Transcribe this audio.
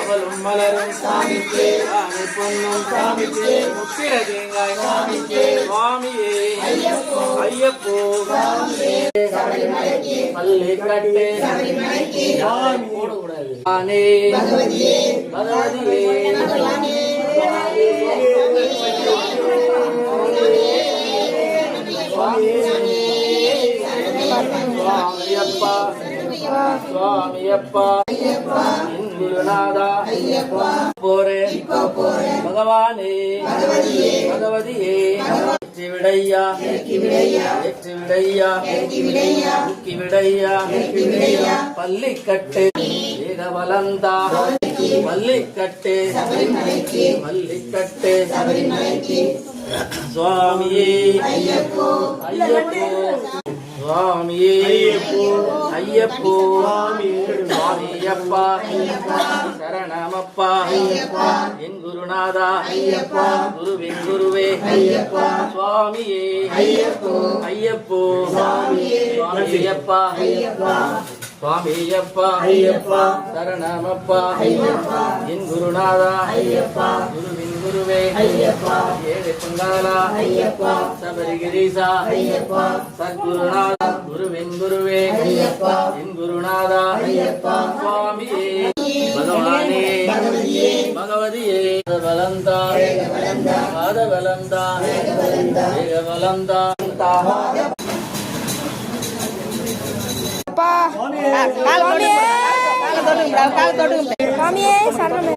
அவளும் மலரும் சாமிக்கே ஆனை பொன்னும் சாமிக்கே முத்திர தேங்காய் சாமிக்கே சுவாமியே ஐயப்போ பல்லை கட்டே சாமி போடக்கூடாது ஆனே பகவதியே சுவாமியப்பா குருநாதா போரே பகவானே பகவதியே விடையா விடையா பள்ளிக்கட்டு ஏகவலந்தா பள்ளிக்கட்டு சுவாமியே ஐயப்போ சுவாமியே ஐயப்போ சுவாமியப்பா சரணமப்பா என் குருநாதா குருவின் குருவே சுவாமியே ஐயப்போ சுவாமியப்பா சுவாமியப்பா சரணமப்பா என் குருநாதா குருவின் குருவே ஏழு பொங்காலா சபரிகிரீசா சத்குருநாதா குருவின் குருவே என் குருநாதா சுவாமியே பகவானே பகவதியே பலந்தா பாதபலந்தா ஏகபலந்தா கால் தொடுங்க